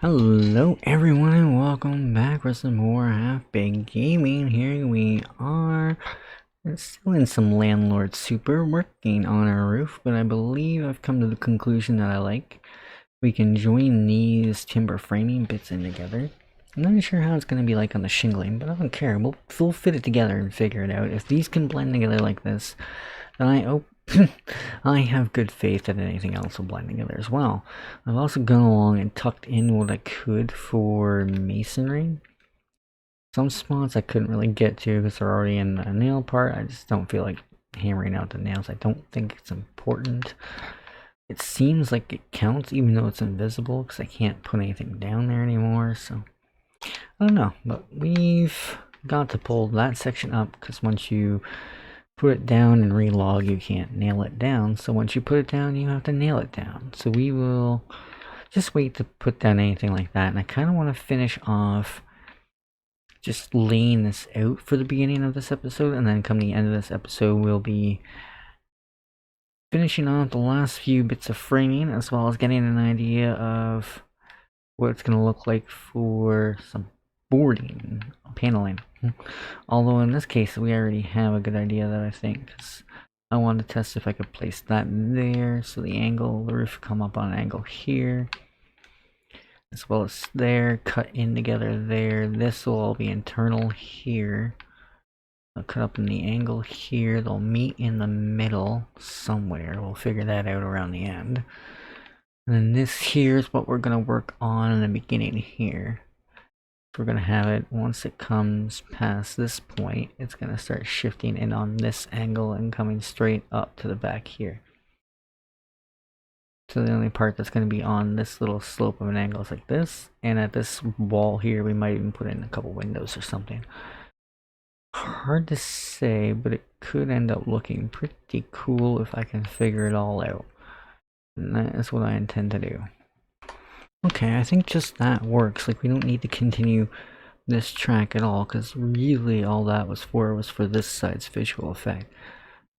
Hello everyone and welcome back for some more R.P.G gaming. Here we are. We're still in some Landlord Super, working on our roof, but I believe I've come to the conclusion that we can join these timber framing bits in together. I'm not sure how it's going to be like on the shingling, but I don't care. We'll fit it together and figure it out. If these can blend together like this, then I have good faith that anything else will blend together as well. I've also gone along and tucked in what I could for masonry. Some spots I couldn't really get to because they're already in the nail part. I just don't feel like hammering out the nails. I don't think it's important. It seems like it counts even though it's invisible because I can't put anything down there anymore. So I don't know, but we've got to pull that section up because once you put it down and relog, you can't nail it down. So once you put it down, you have to nail it down. So we will just wait to put down anything like that. And I kind of want to finish off just laying this out for the beginning of this episode. And then come the end of this episode, we'll be finishing off the last few bits of framing, as well as getting an idea of what it's going to look like for some boarding, paneling. Although in this case, we already have a good idea that I think, because I wanted to test if I could place that there, so the roof come up on an angle here, as well as there, cut in together there. This will all be internal here. I'll cut up in the angle here. They'll meet in the middle somewhere. We'll figure that out around the end. And then this here is what we're going to work on in the beginning here. We're going to have it, once it comes past this point, it's going to start shifting in on this angle and coming straight up to the back here. So the only part that's going to be on this little slope of an angle is like this, and at this wall here we might even put in a couple windows or something. Hard to say, but it could end up looking pretty cool if I can figure it all out. And that is what I intend to do. Okay, I think just that works. Like, we don't need to continue this track at all, because really all that was for this side's visual effect.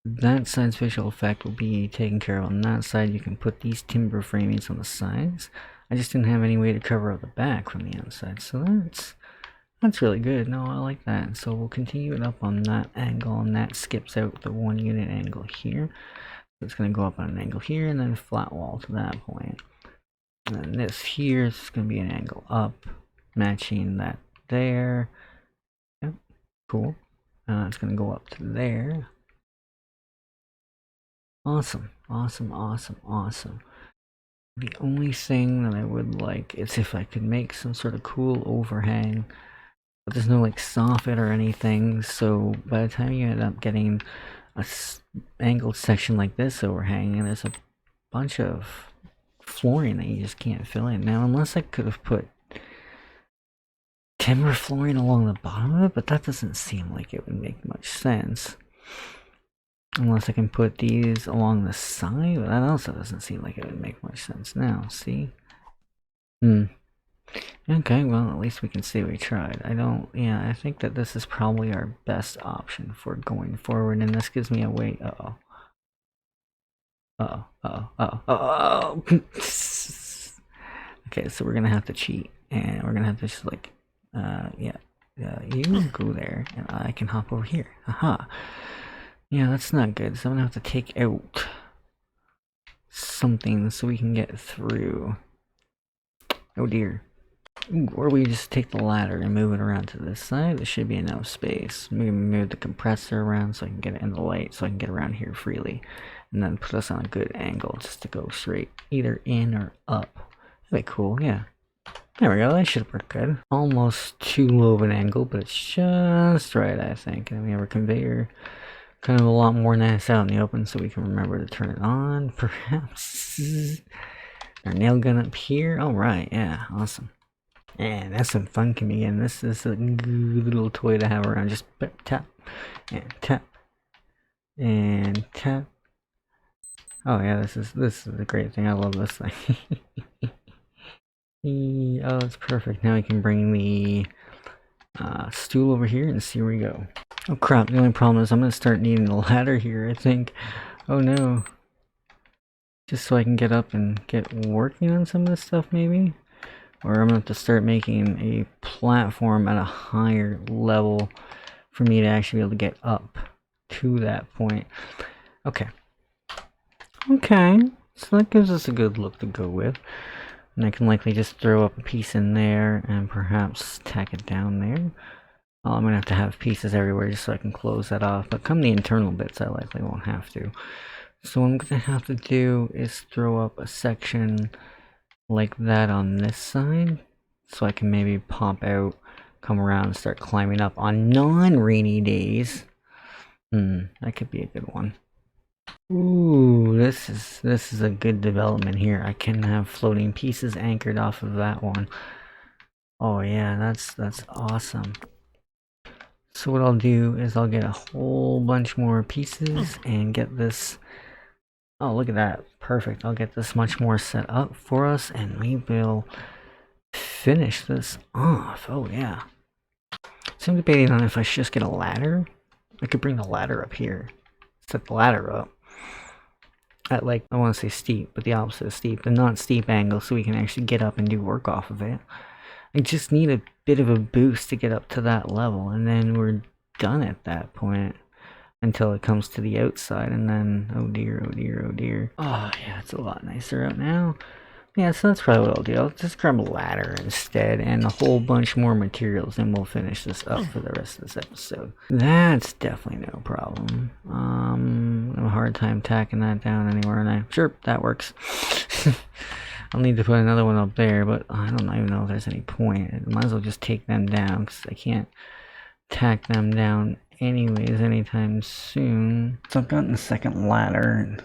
That side's visual effect will be taken care of on that side. You can put these timber framings on the sides. I just didn't have any way to cover up the back from the outside, so that's really good. No, I like that. So we'll continue it up on that angle, and that skips out the 1 unit angle here. So it's going to go up on an angle here, and then flat wall to that point. And this here is going to be an angle up, matching that there. Yep, cool. It's going to go up to there. Awesome, awesome, awesome, awesome. The only thing that I would like is if I could make some sort of cool overhang, but there's no like soffit or anything, so by the time you end up getting a angled section like this overhang, and there's a bunch of flooring that you just can't fill in. Now, unless I could have put timber flooring along the bottom of it, but that doesn't seem like it would make much sense. Unless I can put these along the side, but that also doesn't seem like it would make much sense now, see? Okay, well, at least we can say we tried. I think that this is probably our best option for going forward, and this gives me a way, okay, so we're gonna have to cheat, and we're gonna have to just like, you go there, and I can hop over here. Haha. Yeah, that's not good, so I'm gonna have to take out something so we can get through. Oh dear. Ooh, or we just take the ladder and move it around to this side. There should be enough space. Maybe move the compressor around so I can get it in the light, so I can get around here freely. And then put us on a good angle just to go straight, either in or up. That'd be cool, yeah. There we go, that should work good. Almost too low of an angle, but it's just right, I think. And we have our conveyor kind of a lot more nice out in the open, so we can remember to turn it on, perhaps. Our nail gun up here. Alright, yeah, awesome. And that's some fun coming in. This is a good little toy to have around. Just tap and tap and tap. Oh yeah, this is a great thing. I love this thing. Oh, it's perfect. Now we can bring the stool over here and see where we go. Oh crap, the only problem is I'm gonna start needing a ladder here, I think. Oh no. Just so I can get up and get working on some of this stuff, maybe? or I'm gonna have to start making a platform at a higher level for me to actually be able to get up to that point. Okay. Okay, so that gives us a good look to go with. And I can likely just throw up a piece in there and perhaps tack it down there. I'm gonna have to have pieces everywhere just so I can close that off, but come the internal bits I likely won't have to. So what I'm gonna have to do is throw up a section like that on this side, so I can maybe pop out, come around and start climbing up on non-rainy days. That could be a good one. Ooh, this is a good development here. I can have floating pieces anchored off of that one. Oh yeah, that's awesome. So what I'll do is I'll get a whole bunch more pieces and get this. Oh, look at that. Perfect. I'll get this much more set up for us and we will finish this off. Oh yeah. So I'm debating on if I should just get a ladder. I could bring the ladder up here. Set the ladder up at, like, I want to say steep, but the opposite of steep, the not steep angle, so we can actually get up and do work off of it. I just need a bit of a boost to get up to that level, and then we're done at that point until it comes to the outside, and then oh dear, oh dear, oh dear. Oh yeah, it's a lot nicer out now. Yeah, so that's probably what I'll do. I'll just grab a ladder instead and a whole bunch more materials, and we'll finish this up for the rest of this episode. That's definitely no problem. I have a hard time tacking that down anywhere, and I'm sure that works. I'll need to put another one up there, but I don't even know if there's any point. I might as well just take them down, because I can't tack them down anyways anytime soon. So I've gotten the second ladder and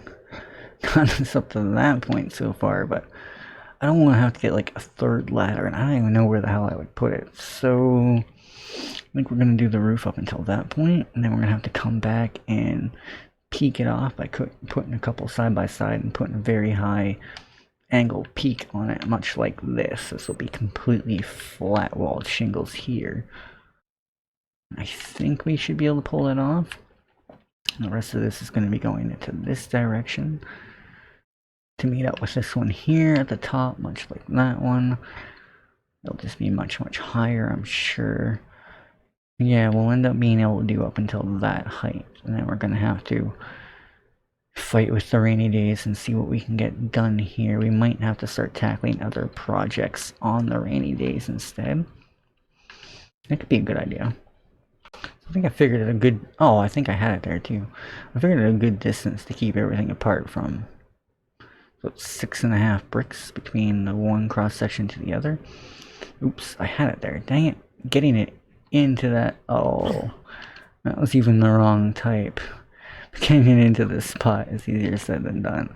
gotten us up to that point so far, but I don't want to have to get like a third ladder, and I don't even know where the hell I would put it. So I think we're going to do the roof up until that point, and then we're going to have to come back and peak it off by putting a couple side by side and putting a very high angle peak on it, much like this. This will be completely flat walled shingles here. I think we should be able to pull that off. The rest of this is going to be going into this direction to meet up with this one here at the top, much like that one. It'll just be much, much higher, I'm sure. Yeah, we'll end up being able to do up until that height, and then we're going to have to fight with the rainy days and see what we can get done here. We might have to start tackling other projects on the rainy days instead. That could be a good idea. I think I figured it a good... Oh, I think I had it there too. I figured it a good distance to keep everything apart from. So it's 6.5 bricks between the one cross section to the other. Oops, I had it there. Dang it. Getting it into that... Oh, that was even the wrong type. Getting it into this spot is easier said than done.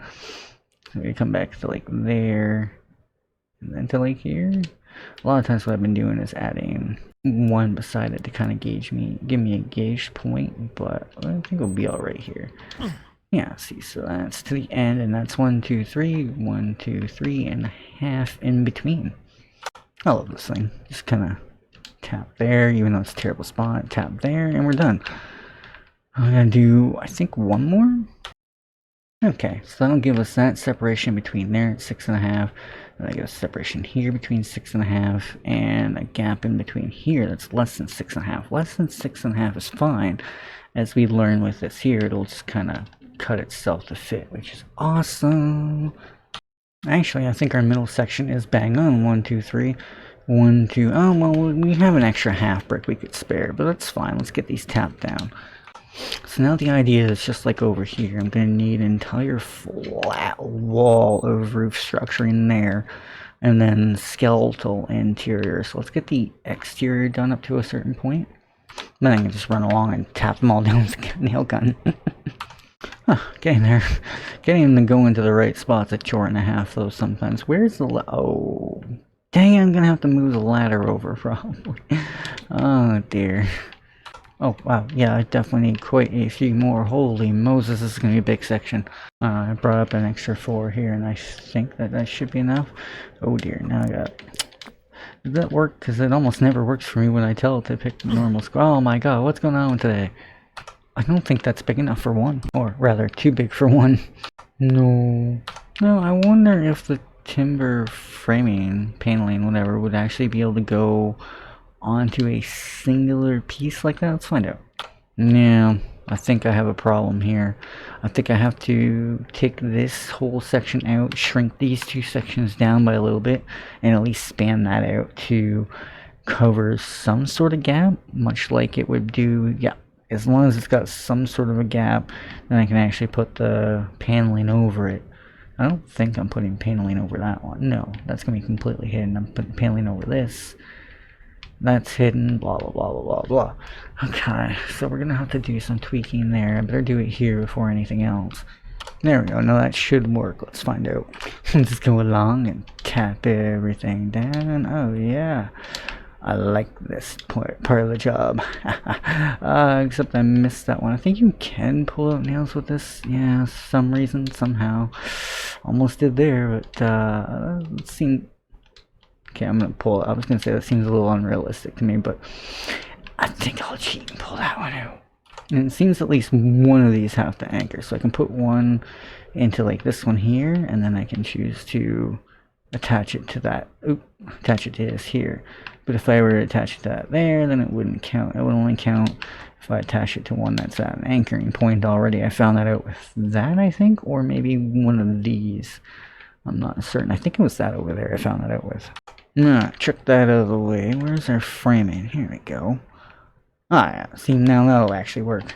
So we come back to like there, and then to like here. A lot of times what I've been doing is adding one beside it to kind of give me a gauge point, but I think it'll be alright here. Yeah, see, so that's to the end, and that's 1, 2, 3, 1, 2, 3 and a half in between. I love this thing. Just kind of tap there, even though it's a terrible spot. Tap there, and we're done. I'm gonna do, I think, one more. Okay, so that'll give us that separation between there at 6.5. And I get a separation here between 6.5, and a gap in between here that's less than 6.5. Less than 6.5 is fine. As we learn with this here, it'll just kind of cut itself to fit, which is awesome. Actually, I think our middle section is bang on. 1, 2, 3. 1, 2. Oh, well, we have an extra half brick we could spare, but that's fine. Let's get these tapped down. So now the idea is just like over here. I'm going to need an entire flat wall of roof structure in there, and then skeletal interior. So let's get the exterior done up to a certain point. Then I can just run along and tap them all down with a nail gun. Getting there. Getting them to go into the right spots a chore and a half, though, sometimes. Where's the... Oh, dang, I'm going to have to move the ladder over, probably. Oh, dear. Oh, wow, yeah, I definitely need quite a few more. Holy Moses, this is going to be a big section. I brought up an extra 4 here, and I think that should be enough. Oh dear, now I got... Did that work? Because it almost never works for me when I tell it to pick the normal square. Oh my god, what's going on today? I don't think that's big enough for one. Or rather, too big for one. No. No, I wonder if the timber framing, paneling, whatever, would actually be able to go onto a singular piece like that? Let's find out. Yeah, I think I have a problem here. I think I have to take this whole section out, shrink these two sections down by a little bit, and at least span that out to cover some sort of gap, much like it would do. Yeah, as long as it's got some sort of a gap, then I can actually put the paneling over it. I don't think I'm putting paneling over that one. No, that's going to be completely hidden. I'm putting paneling over this. That's hidden, blah, blah, blah, blah, blah, blah. Okay, so we're going to have to do some tweaking there. I better do it here before anything else. There we go. No, that should work. Let's find out. Just go along and tap everything down. Oh, yeah. I like this part of the job. Except I missed that one. I think you can pull out nails with this. Yeah, some reason, somehow. Almost did there, but it seemed... Okay, I'm gonna pull it. I was gonna say that seems a little unrealistic to me, but I think I'll cheat and pull that one out. And it seems at least one of these have to anchor, so I can put one into like this one here, and then I can choose to attach it to that. Oop, attach it to this here. But if I were to attach it to that there, then it wouldn't count. It would only count if I attach it to one that's at an anchoring point already. I found that out with that, I think, or maybe one of these. I'm not certain. I think it was that over there I found that out with. Nah, check that out of the way. Where's our framing? Here we go. Ah, yeah. See, now that'll actually work.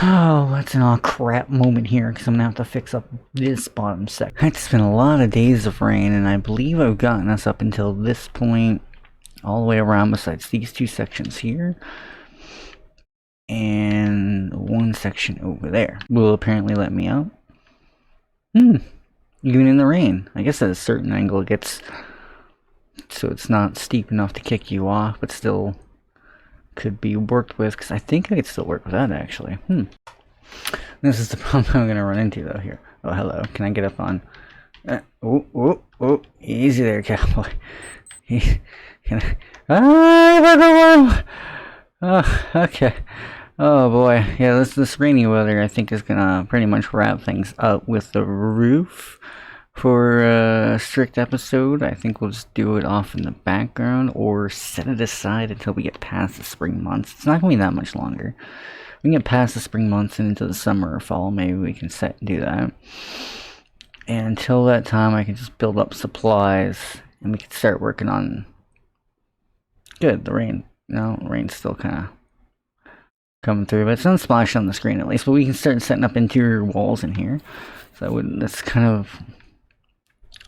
Oh, that's an all crap moment here, because I'm gonna have to fix up this bottom section. It's been a lot of days of rain, and I believe I've gotten us up until this point, all the way around besides these two sections here. And one section over there will apparently let me out. Even in the rain. I guess at a certain angle it gets... so it's not steep enough to kick you off, but still could be worked with, because I think I could still work with that, actually. This is the problem I'm going to run into, though, here. Oh, hello. Can I get up on... oh, easy there, cowboy. Can I... Oh, okay. Oh, boy. Yeah, this rainy weather, I think, is going to pretty much wrap things up with the roof. For a strict episode, I think we'll just do it off in the background or set it aside until we get past the spring months. It's not going to be that much longer. We can get past the spring months and into the summer or fall, maybe we can set and do that. And until that time, I can just build up supplies and we can start working on... Good, the rain. No, the rain's still kind of coming through, but it's not splashed on the screen at least. But we can start setting up interior walls in here. So that's kind of...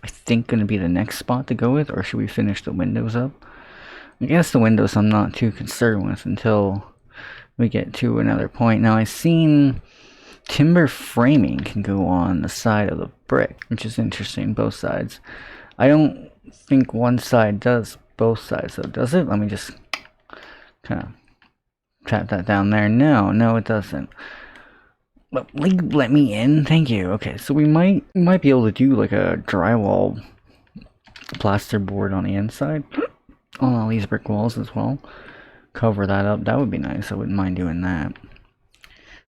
I think going to be the next spot to go with, or should we finish the windows up? I guess the windows I'm not too concerned with until we get to another point. Now I've seen timber framing can go on the side of the brick, which is interesting, both sides. I don't think one side does both sides though, does it? Let me just kind of tap that down there. No it doesn't. Let me in, thank you. Okay, so we might be able to do like a drywall plasterboard on the inside on all these brick walls as well. Cover that up. That would be nice. I wouldn't mind doing that.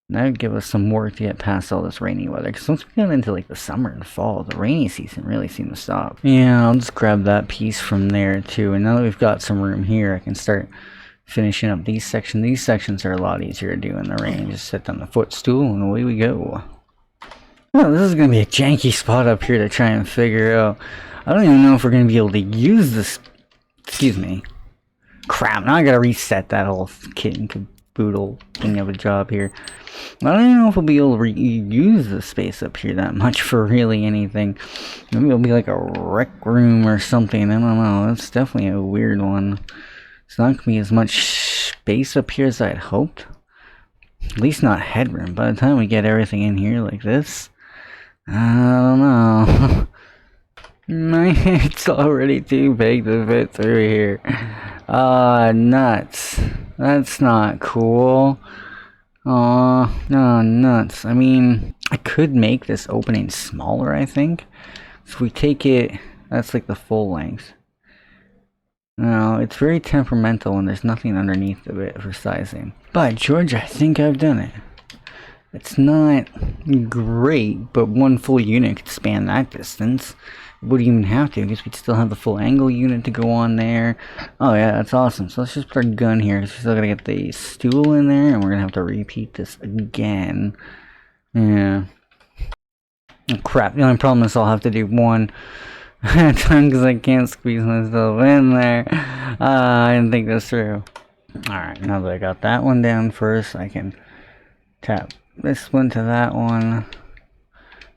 That would give us some work to get past all this rainy weather. Because once we get into like the summer and fall, the rainy season really seems to stop. Yeah, I'll just grab that piece from there too. And now that we've got some room here, I can start finishing up these sections. These sections are a lot easier to do in the rain. Just sit on the footstool and away we go. Well, this is going to be a janky spot up here to try and figure out. I don't even know if we're going to be able to use this. Excuse me. Crap, now I got to reset that whole kit and caboodle thing of a job here. I don't even know if we'll be able to use the space up here that much for really anything. Maybe it'll be like a rec room or something. I don't know. That's definitely a weird one. It's not going to be as much space up here as I'd hoped. At least not headroom. By the time we get everything in here like this, I don't know. It's already too big to fit through here. Nuts. That's not cool. Oh, nuts. I mean, I could make this opening smaller, I think. So if we take it, that's like the full length. No, it's very temperamental and there's nothing underneath of it for sizing. But George, I think I've done it. It's not great, but one full unit could span that distance. It wouldn't even have to, because we'd still have the full angle unit to go on there. Oh yeah, that's awesome. So let's just put our gun here, because we're still going to get the stool in there, and we're going to have to repeat this again. Yeah. Oh, crap, the only problem is I'll have to do one at a time, because I can't squeeze myself in there. I didn't think this through. Alright, now that I got that one down first, I can tap this one to that one,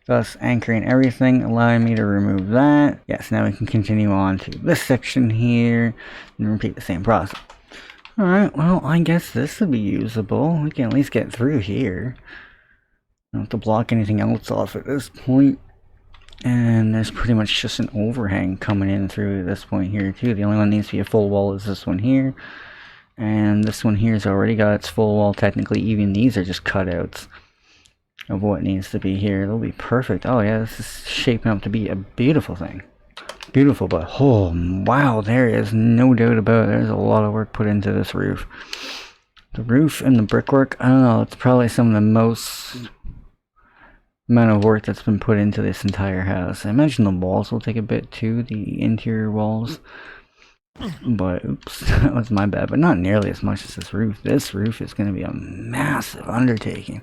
thus anchoring everything, allowing me to remove that. Yes, now we can continue on to this section here and repeat the same process. Alright, well, I guess this would be usable. We can at least get through here. Don't have to block anything else off at this point. And there's pretty much just an overhang coming in through this point here too. The only one that needs to be a full wall is this one here. And this one here has already got its full wall. Technically, even these are just cutouts of what needs to be here. It'll be perfect. Oh yeah, this is shaping up to be a beautiful thing. Beautiful, but oh wow, there is no doubt about it. There's a lot of work put into this roof. The roof and the brickwork, I don't know, it's probably some of the most amount of work that's been put into this entire house. I imagine the walls will take a bit too, the interior walls. But oops, that was my bad, but not nearly as much as this roof. This roof is going to be a massive undertaking.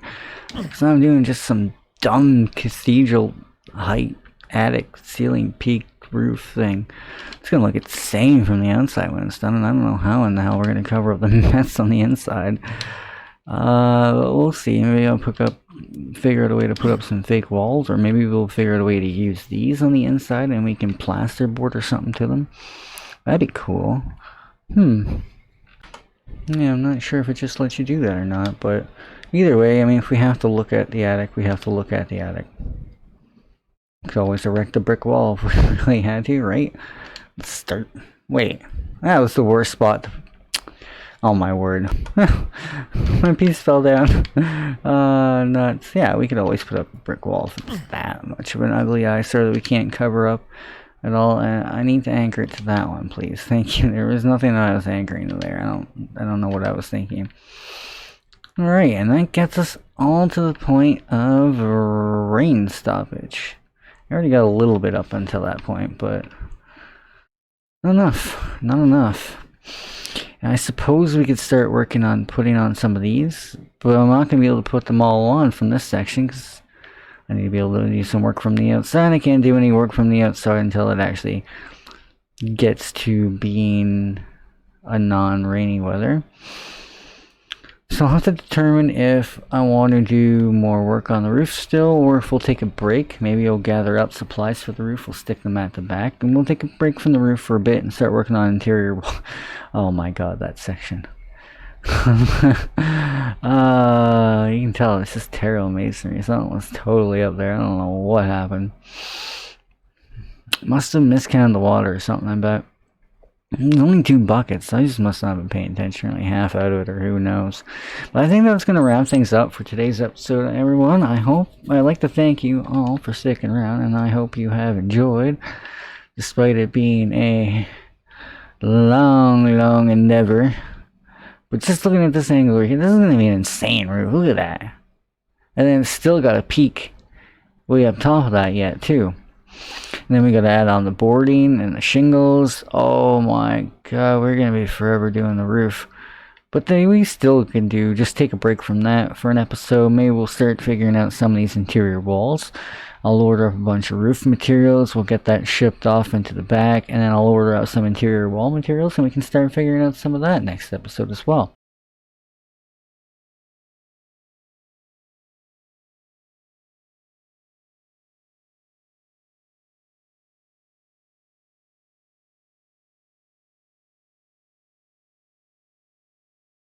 So I'm doing just some dumb cathedral height attic ceiling peak roof thing. It's going to look insane from the outside when it's done, and I don't know how in the hell we're going to cover up the mess on the inside. We'll see. Maybe I'll figure out a way to put up some fake walls, or maybe we'll figure out a way to use these on the inside and we can plasterboard or something to them. That'd be cool. Yeah, I'm not sure if it just lets you do that or not, but either way, I mean, if we have to look at the attic, we have to look at the attic. We could always erect a brick wall if we really had to, right? Let's start. Wait, that was the worst spot. Oh my word. My piece fell down. Nuts. Yeah, we could always put up a brick wall if it's that much of an ugly eyesore that we can't cover up at all. I need to anchor it to that one, please. Thank you. There was nothing that I was anchoring to there. I don't know what I was thinking. Alright, and that gets us all to the point of rain stoppage. I already got a little bit up until that point, but not enough. Not enough. And I suppose we could start working on putting on some of these, but I'm not going to be able to put them all on from this section because I need to be able to do some work from the outside. I can't do any work from the outside until it actually gets to being a non-rainy weather. So I'll have to determine if I want to do more work on the roof still, or if we'll take a break. Maybe I'll gather up supplies for the roof, we'll stick them at the back, and we'll take a break from the roof for a bit and start working on interior. Oh my god, that section. You can tell this is terral masonry. Something was totally up there. I don't know what happened. Must have miscounted the water or something, I bet. Only 2 buckets. I just must not have been paying attention, really half out of it, or who knows. But I think that's going to wrap things up for today's episode, everyone. I'd like to thank you all for sticking around, and I hope you have enjoyed, despite it being a long endeavor. But just looking at this angle here, this is going to be an insane roof. Look at that. And then it's still got a peak way up top of that yet, too. And then we got to add on the boarding and the shingles. Oh my god, we're going to be forever doing the roof. But then we still can just take a break from that for an episode. Maybe we'll start figuring out some of these interior walls. I'll order up a bunch of roof materials. We'll get that shipped off into the back. And then I'll order out some interior wall materials. And we can start figuring out some of that next episode as well.